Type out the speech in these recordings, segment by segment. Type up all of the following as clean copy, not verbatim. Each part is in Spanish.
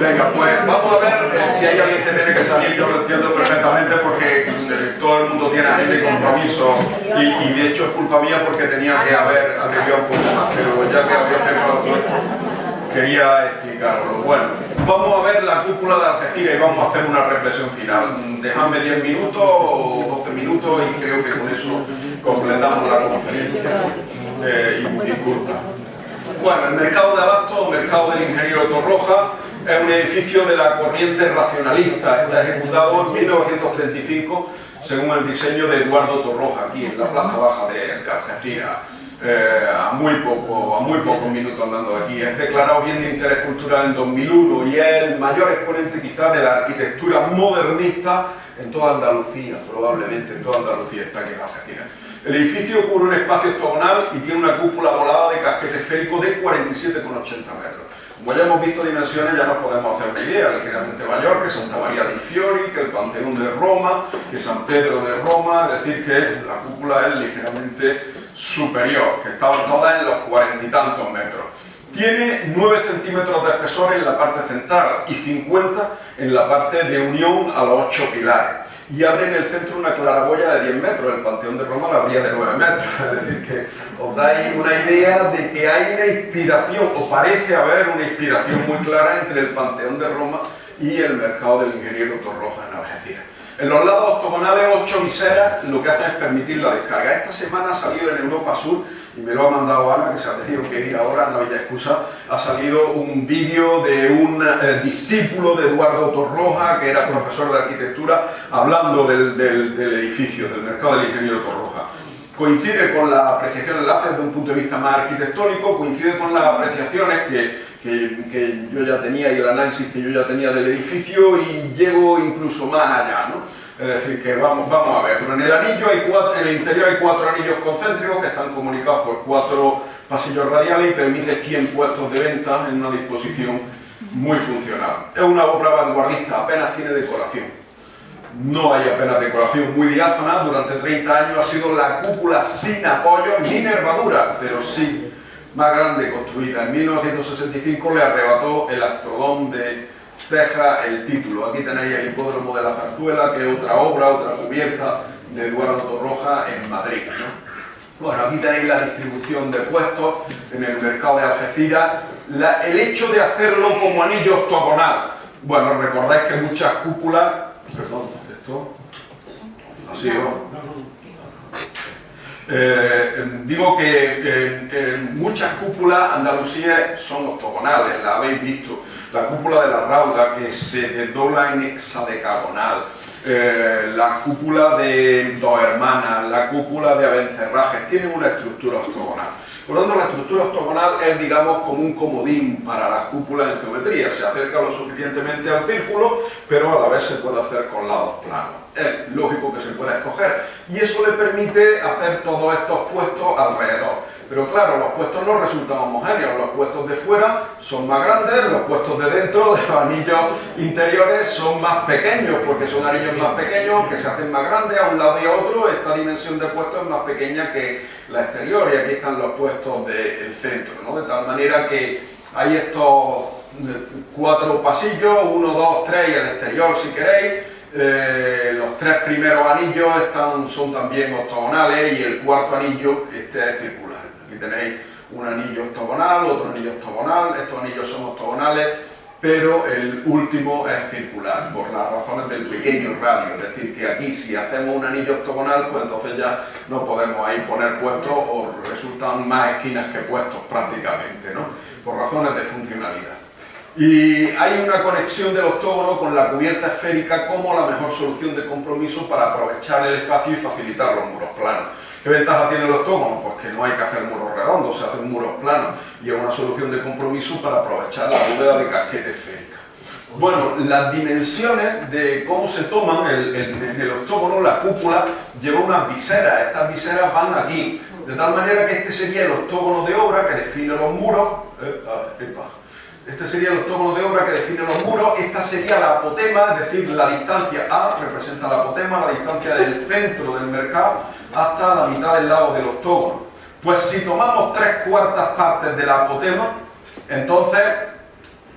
Venga, pues vamos a ver si hay alguien que tiene que salir. Yo lo entiendo perfectamente porque todo el mundo tiene agenda y compromiso y de hecho es culpa mía porque tenía que haber abreviado un poco más, pero ya que había preparado todo esto, quería explicarlo. Bueno, vamos a ver la cúpula de Algeciras y vamos a hacer una reflexión final. Dejadme 10 minutos o 12 minutos y creo que con eso completamos la conferencia. Y disculpa. Bueno, el mercado de Abasto, mercado del ingeniero Torroja, es un edificio de la corriente racionalista. Está ejecutado en 1935 según el diseño de Eduardo Torroja, aquí en la plaza baja de Algeciras. A muy pocos minutos andando aquí. Es declarado bien de interés cultural en 2001 y es el mayor exponente quizás de la arquitectura modernista en toda Andalucía, probablemente en toda Andalucía está aquí en Algeciras. El edificio cubre un espacio octogonal y tiene una cúpula volada de casquete esférico de 47,80 metros. Como ya hemos visto dimensiones, ya nos podemos hacer una idea, ligeramente mayor que Santa María dei Fiori, que el Panteón de Roma, que San Pedro de Roma, es decir, que la cúpula es ligeramente superior, que estaban todas en los 40 y tantos metros. Tiene 9 centímetros de espesor en la parte central y 50 en la parte de unión a los 8 pilares. Y abre en el centro una claraboya de 10 metros, el Panteón de Roma la abría de 9 metros. Es decir, que os dais una idea de que hay una inspiración, o parece haber una inspiración muy clara entre el Panteón de Roma y el mercado del ingeniero Torroja en Algeciras. En los lados octogonales, 8 viseras, lo que hacen es permitir la descarga. Esta semana ha salido en Europa Sur, y me lo ha mandado Ana, que se ha tenido que ir ahora, no hay excusa, ha salido un vídeo de un discípulo de Eduardo Torroja, que era profesor de arquitectura, hablando del edificio, del mercado del ingeniero Torroja. Coincide con la apreciación enlace desde un punto de vista más arquitectónico, coincide con las apreciaciones que yo ya tenía y el análisis que yo ya tenía del edificio y llego incluso más allá, ¿no? Es decir, que vamos a ver, pero en el anillo en el interior hay 4 anillos concéntricos que están comunicados por 4 pasillos radiales y permite 100 puestos de venta en una disposición muy funcional. Es una obra vanguardista, apenas tiene decoración. No hay apenas decoración, muy diáfana. Durante 30 años ha sido la cúpula sin apoyo ni nervadura, pero sí más grande construida. En 1965 le arrebató el Astrodome de Texas el título. Aquí tenéis el hipódromo de la Zarzuela, que es otra obra, otra cubierta de Eduardo Torroja en Madrid, ¿no? Bueno, aquí tenéis la distribución de puestos en el mercado de Algeciras. El hecho de hacerlo como anillo octogonal. Bueno, recordáis que muchas cúpulas... Perdón, esto... Así, ¿no? Digo que muchas cúpulas andalusíes son octogonales, la habéis visto. La cúpula de la Rauda, que se desdobla en hexadecagonal. La cúpula de Dos Hermanas, la cúpula de Abencerrajes, tienen una estructura octogonal. Por lo tanto, la estructura octogonal es, digamos, como un comodín para las cúpulas en geometría. Se acerca lo suficientemente al círculo, pero a la vez se puede hacer con lados planos. Es lógico que se pueda escoger. Y eso le permite hacer todos estos puestos alrededor. Pero claro, los puestos no resultan homogéneos. Los puestos de fuera son más grandes, los puestos de dentro, de los anillos interiores, son más pequeños, porque son anillos más pequeños que se hacen más grandes a un lado y a otro. Esta dimensión de puestos es más pequeña que la exterior, y aquí están los puestos del centro, ¿no? De tal manera que hay estos 4 pasillos, 1, 2, 3 y el exterior si queréis. Los 3 primeros anillos son también octogonales y el cuarto anillo es circular. Aquí tenéis un anillo octogonal, otro anillo octogonal, estos anillos son octogonales, pero el último es circular, por las razones del pequeño radio. Es decir, que aquí si hacemos un anillo octogonal, pues entonces ya no podemos ahí poner puestos o resultan más esquinas que puestos prácticamente, ¿no? Por razones de funcionalidad. Y hay una conexión del octógono con la cubierta esférica como la mejor solución de compromiso para aprovechar el espacio y facilitar los muros planos. ¿Qué ventaja tiene el octógono? Pues que no hay que hacer muros redondos, se hacen muros planos y es una solución de compromiso para aprovechar la bóveda de casquete esférica. Bueno, las dimensiones de cómo se toman en el octógono, la cúpula lleva unas viseras. Estas viseras van aquí, de tal manera que este sería el octógono de obra que define los muros. Este sería el octógono de obra que define los muros. Esta sería la apotema, es decir, la distancia A representa la apotema, la distancia del centro del mercado hasta la mitad del lado del octógono. Pues si tomamos 3/4 partes de la apotema, entonces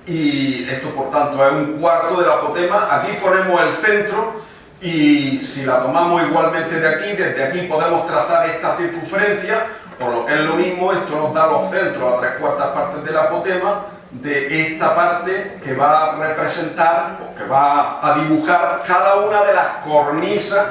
y esto por tanto es un cuarto de la apotema. Aquí ponemos el centro y si la tomamos igualmente de aquí, desde aquí podemos trazar esta circunferencia, por lo que es lo mismo, esto nos da los centros a 3/4 partes de la apotema de esta parte que va a representar o que va a dibujar cada una de las cornisas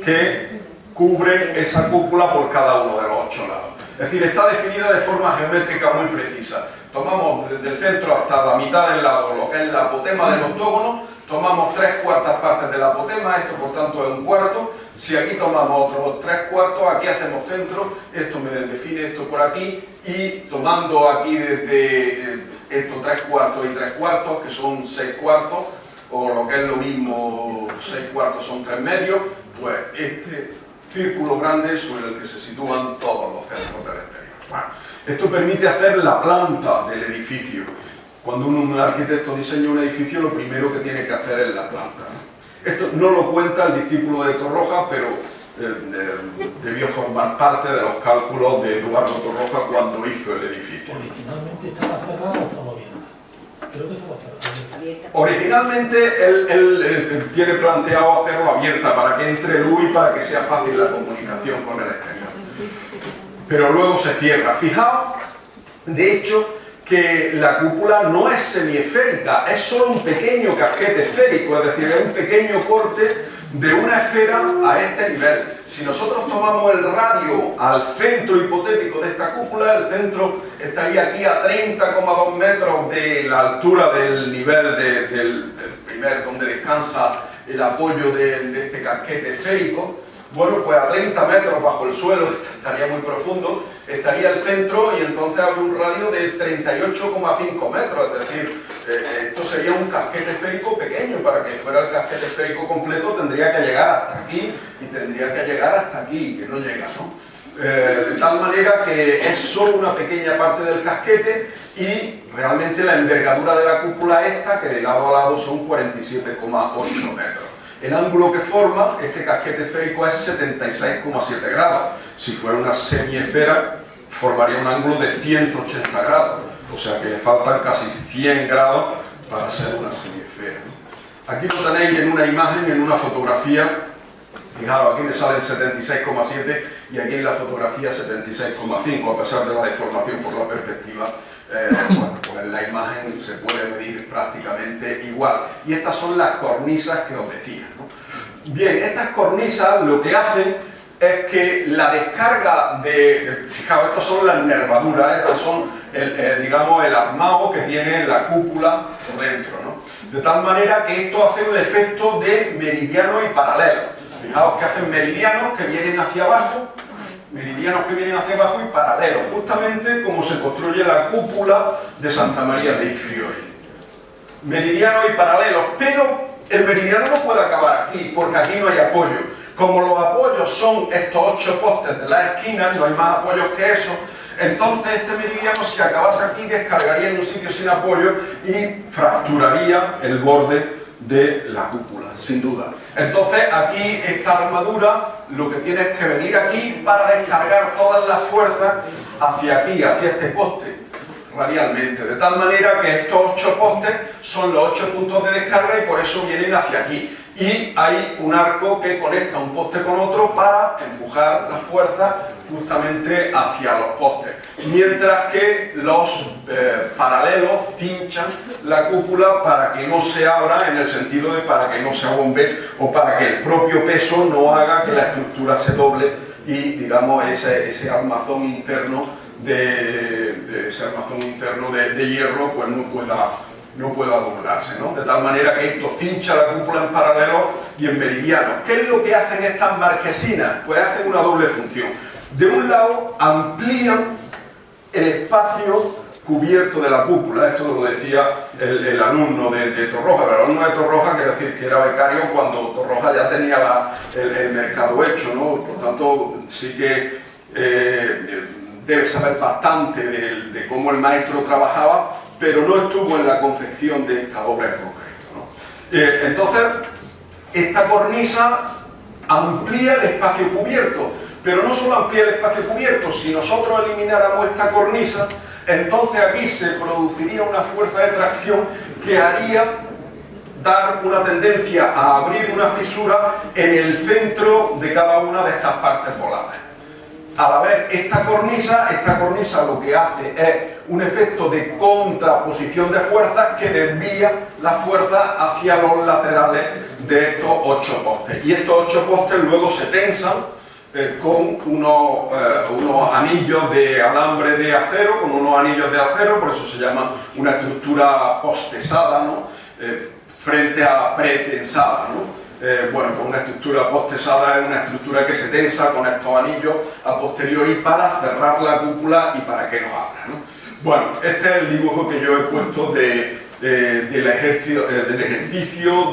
que cubren esa cúpula por cada uno de los 8 lados. Es decir, está definida de forma geométrica muy precisa. Tomamos desde el centro hasta la mitad del lado lo que es la apotema del octógono, tomamos 3/4 partes de la apotema, esto por tanto es un cuarto. Si aquí tomamos otros 3/4, aquí hacemos centro, esto me define esto por aquí, y tomando aquí desde estos 3/4 y 3/4, que son 6/4, o lo que es lo mismo, 6/4 son 3/2, pues este círculo grande sobre el que se sitúan todos los centros del exterior. Bueno, esto permite hacer la planta del edificio. Cuando un arquitecto diseña un edificio, lo primero que tiene que hacer es la planta, ¿no? Esto no lo cuenta el discípulo de Torroja, pero debió formar parte de los cálculos de Eduardo Torroja cuando hizo el edificio. Originalmente estaba cerrado o estaba abierto. Creo que estaba cerrado. Originalmente él tiene planteado hacerlo abierta para que entre luz y para que sea fácil la comunicación con el exterior. Pero luego se cierra. Fijaos, de hecho, que la cúpula no es semiesférica, es solo un pequeño casquete esférico, es decir, es un pequeño corte de una esfera a este nivel. Si nosotros tomamos el radio al centro hipotético de esta cúpula, el centro estaría aquí a 30,2 metros de la altura del nivel del primer, donde descansa el apoyo de este casquete esférico. Bueno, pues a 30 metros bajo el suelo, estaría muy profundo, estaría el centro y entonces habría un radio de 38,5 metros, es decir, esto sería un casquete esférico pequeño. Para que fuera el casquete esférico completo tendría que llegar hasta aquí y tendría que llegar hasta aquí, que no llega, ¿no? De tal manera que es solo una pequeña parte del casquete y realmente la envergadura de la cúpula esta, que de lado a lado son 47,8 metros. El ángulo que forma este casquete esférico es 76,7 grados. Si fuera una semiesfera, formaría un ángulo de 180 grados. O sea que le faltan casi 100 grados para ser una semiesfera. Aquí lo tenéis en una imagen, en una fotografía. Fijaros, aquí me sale 76,7 y aquí en la fotografía 76,5, a pesar de la deformación por la perspectiva. Bueno, pues en la imagen se puede medir prácticamente igual. Y estas son las cornisas que os decía, ¿no? Bien, estas cornisas lo que hacen es que la descarga fijaos, estas son las nervaduras, estas son digamos el armado que tiene la cúpula por dentro, ¿no? De tal manera que esto hace un efecto de meridianos y paralelos. Fijaos que hacen meridianos que vienen hacia abajo, y paralelos, justamente como se construye la cúpula de Santa María dei Fiori. Meridianos y paralelos, pero el meridiano no puede acabar aquí, porque aquí no hay apoyo. Como los apoyos son estos 8 postes de las esquinas, no hay más apoyos que eso, entonces este meridiano, si acabase aquí, descargaría en un sitio sin apoyo y fracturaría el borde de la cúpula, sin duda. Entonces aquí esta armadura lo que tiene es que venir aquí para descargar todas las fuerzas hacia aquí, hacia este poste, radialmente, de tal manera que estos 8 postes son los 8 puntos de descarga y por eso vienen hacia aquí. Y hay un arco que conecta un poste con otro para empujar la fuerza justamente hacia los postes, mientras que los paralelos cinchan la cúpula para que no se abra, en el sentido de para que no se abombe o para que el propio peso no haga que la estructura se doble y digamos ese armazón interno de hierro pues no pueda doblarse, ¿no? De tal manera que esto cincha la cúpula en paralelo y en meridiano. ¿Qué es lo que hacen estas marquesinas? Pues hacen una doble función. De un lado, amplían el espacio cubierto de la cúpula. Esto lo decía el alumno de Torroja. El alumno de Torroja quiere decir que era becario cuando Torroja ya tenía el mercado hecho, ¿no? Por tanto, sí que debe saber bastante de cómo el maestro trabajaba, pero no estuvo en la confección de esta obra en concreto, ¿no? Entonces, esta cornisa amplía el espacio cubierto, pero no solo amplía el espacio cubierto. Si nosotros elimináramos esta cornisa, entonces aquí se produciría una fuerza de tracción que haría dar una tendencia a abrir una fisura en el centro de cada una de estas partes voladas. Al haber esta cornisa lo que hace es un efecto de contraposición de fuerzas que desvía la fuerza hacia los laterales de estos 8 postes. Y estos 8 postes luego se tensan con unos anillos de alambre de acero, por eso se llama una estructura postesada, ¿no? Frente a pretensada, ¿no? Bueno, pues una estructura postesada es una estructura que se tensa con estos anillos a posteriori para cerrar la cúpula y para que no abra, ¿no? Bueno, este es el dibujo que yo he puesto del ejercicio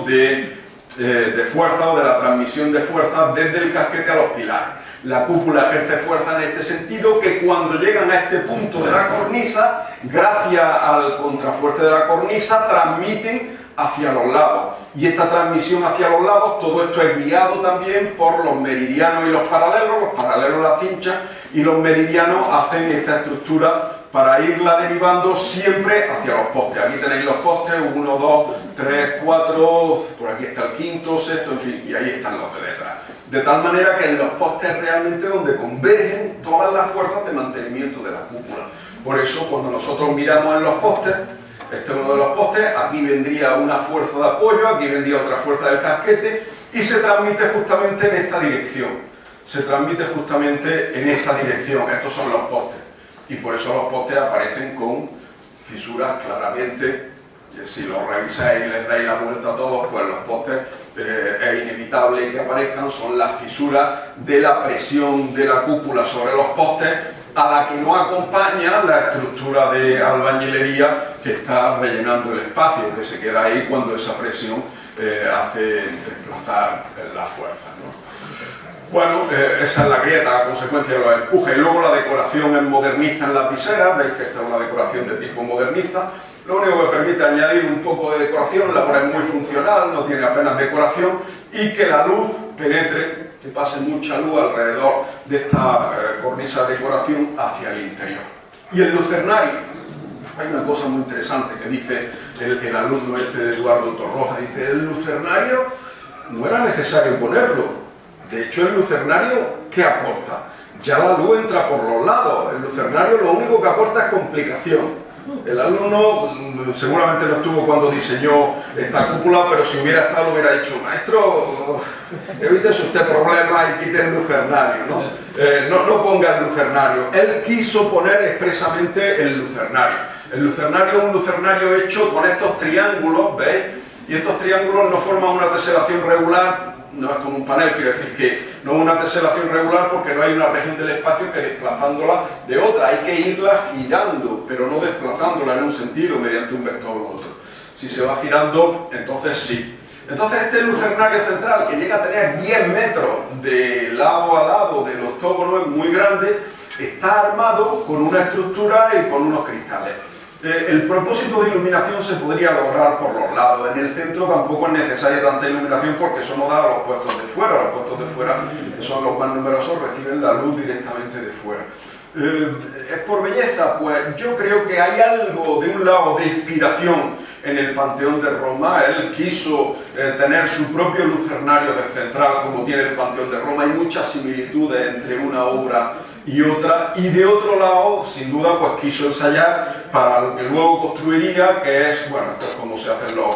de fuerza o de la transmisión de fuerza desde el casquete a los pilares. La cúpula ejerce fuerza en este sentido, que cuando llegan a este punto de la cornisa, gracias al contrafuerte de la cornisa, transmiten hacia los lados. Y esta transmisión hacia los lados, todo esto es guiado también por los meridianos y los paralelos la cincha, y los meridianos hacen esta estructura para irla derivando siempre hacia los postes. Aquí tenéis los postes, 1, 2, 3, 4, por aquí está el quinto, sexto, en fin, y ahí están los de detrás. De tal manera que en los postes es realmente donde convergen todas las fuerzas de mantenimiento de la cúpula. Por eso, cuando nosotros miramos en los postes, este es uno de los postes, aquí vendría una fuerza de apoyo, aquí vendría otra fuerza del casquete, y se transmite justamente en esta dirección. Estos son los postes. Y por eso los postes aparecen con fisuras claramente. Si los revisáis y les dais la vuelta a todos, pues los postes es inevitable que aparezcan, son las fisuras de la presión de la cúpula sobre los postes, a la que no acompaña la estructura de albañilería que está rellenando el espacio, que se queda ahí cuando esa presión hace desplazar la fuerza, ¿no? Bueno, esa es la grieta a consecuencia de los empujes. Y luego la decoración es modernista en la piscera, veis que esta es una decoración de tipo modernista. Lo único que permite añadir un poco de decoración, la obra es muy funcional, no tiene apenas decoración, y que la luz penetre, que pase mucha luz alrededor de esta cornisa de decoración hacia el interior. Y el lucernario, hay una cosa muy interesante que dice el alumno de Eduardo Torroja, dice: el lucernario no era necesario ponerlo. De hecho, el lucernario, ¿qué aporta? Ya la luz entra por los lados. El lucernario lo único que aporta es complicación. El alumno seguramente no estuvo cuando diseñó esta cúpula, pero si hubiera estado hubiera dicho: maestro, evítese usted problemas y quite el lucernario, ¿no? No ponga el lucernario. Él quiso poner expresamente el lucernario. El lucernario es un lucernario hecho con estos triángulos, ¿veis? Y estos triángulos no forman una teselación regular. No es como un panel, quiero decir que no es una teselación regular porque no hay una región del espacio que desplazándola de otra, hay que irla girando, pero no desplazándola en un sentido mediante un vector u otro. Si se va girando, entonces sí. Entonces este lucernario central, que llega a tener 10 metros de lado a lado del octógono, es muy grande, está armado con una estructura y con unos cristales. El propósito de iluminación se podría lograr por los lados. En el centro tampoco es necesaria tanta iluminación porque eso no da a los puestos de fuera. Los puestos de fuera, que son los más numerosos, reciben la luz directamente de fuera. ¿Es por belleza? Pues yo creo que hay algo de un lado de inspiración en el Panteón de Roma. Él quiso tener su propio lucernario del central, como tiene el Panteón de Roma. Hay muchas similitudes entre una obra y otra, y de otro lado, sin duda, pues quiso ensayar para lo que luego construiría, que es, bueno, esto es como se hacen los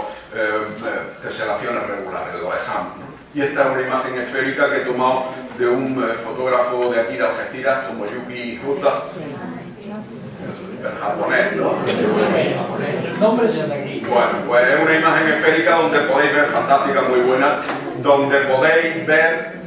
teselaciones regulares, los EHAM, ¿no? Y esta es una imagen esférica que he tomado de un fotógrafo de aquí de Algeciras, Tomoyuki Hotta, el japonés, ¿no? El nombre es aquí. Bueno, pues es una imagen esférica donde podéis ver, fantástica, muy buena, donde podéis ver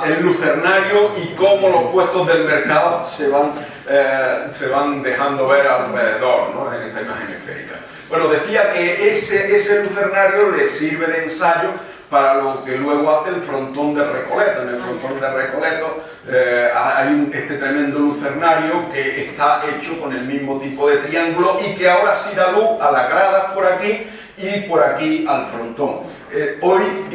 el lucernario y cómo los puestos del mercado se van dejando ver alrededor, ¿no? En esta imagen esférica. Bueno, decía que ese lucernario le sirve de ensayo para lo que luego hace el frontón de Recoleto. En el frontón de Recoleto hay este tremendo lucernario que está hecho con el mismo tipo de triángulo y que ahora sí da luz a las gradas por aquí y por aquí al frontón. Hoy,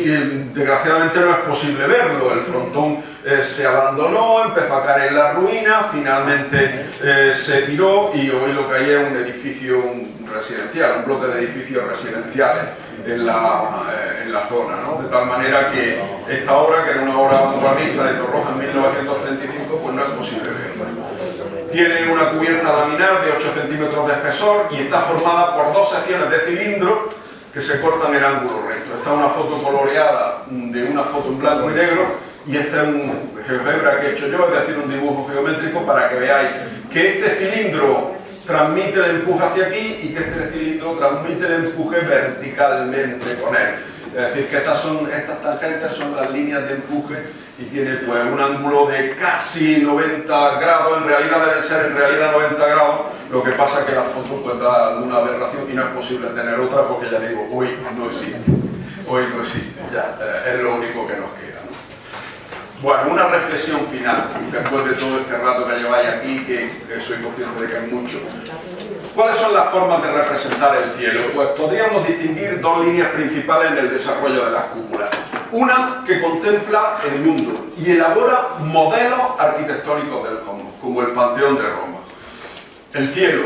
desgraciadamente, no es posible verlo. El frontón se abandonó, empezó a caer en la ruina, finalmente se tiró y hoy lo que hay es un edificio, un residencial, un bloque de edificios residenciales en la zona, ¿no? De tal manera que esta obra, que era una obra vanguardista de Torroja en 1935, pues no es posible verla. Tiene una cubierta laminar de 8 centímetros de espesor y está formada por 2 secciones de cilindro que se cortan en ángulo recto. Esta es una foto coloreada de una foto en blanco y negro, y este es un GeoGebra que he hecho yo, es decir, un dibujo geométrico para que veáis que este cilindro transmite el empuje hacia aquí y que este cilindro transmite el empuje verticalmente con él. Es decir, que estas tangentes son las líneas de empuje y tiene pues un ángulo de casi 90 grados, en realidad deben ser 90 grados, lo que pasa es que la foto pues da alguna aberración y no es posible tener otra porque ya digo, hoy no existe, ya es lo único que nos queda, ¿no? Bueno, una reflexión final, después de todo este rato que lleváis aquí, que soy consciente de que es mucho. ¿Cuáles son las formas de representar el cielo? Pues podríamos distinguir 2 líneas principales en el desarrollo de las cúpulas. Una que contempla el mundo y elabora modelos arquitectónicos del cosmos, como el Panteón de Roma. El cielo,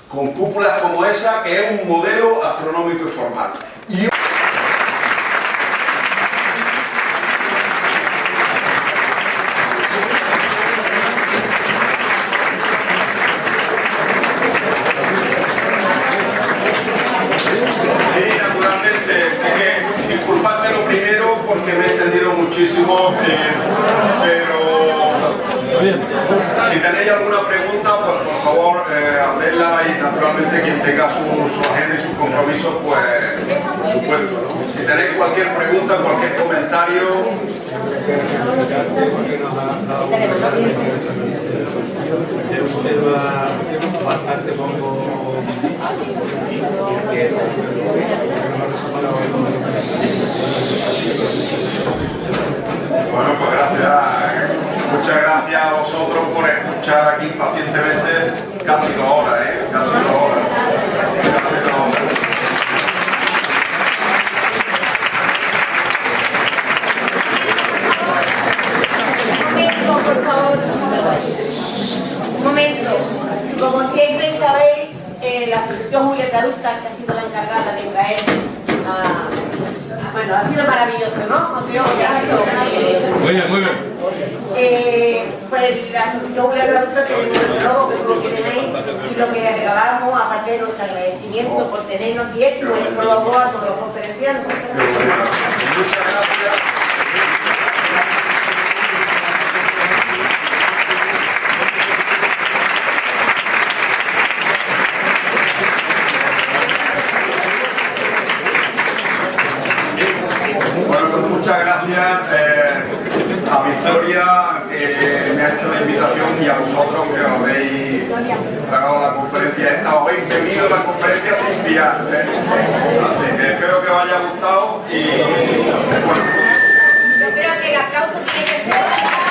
con cúpulas como esa, que es un modelo astronómico y formal. Porque me he entendido muchísimo, pero si tenéis alguna pregunta, pues por favor hacedla, y naturalmente quien tenga su agenda y sus compromisos, pues por supuesto, ¿no? Si tenéis cualquier pregunta, cualquier comentario. Es un tema bastante poco Bueno, pues gracias, muchas gracias a vosotros por escuchar aquí pacientemente casi 2 horas, casi 2 horas. Por favor, un momento. Como siempre sabéis, la asociación Julia Traducta, que ha sido la encargada de traer bueno, ha sido maravilloso, ¿no? Muy bien, muy bien. Pues la asociación Julia Traducta tenemos el logo que todos tienen ahí, y lo que regalamos, aparte de nuestro agradecimiento por tenernos directo y nuestro logo a todos los conferenciantes. Muchas gracias. Muchas gracias a Victoria, que me ha hecho la invitación, y a vosotros que habéis pagado la conferencia esta. Habéis venido a la conferencia sin pillar, así que espero que os haya gustado y bueno. Yo creo que el aplauso tiene que ser...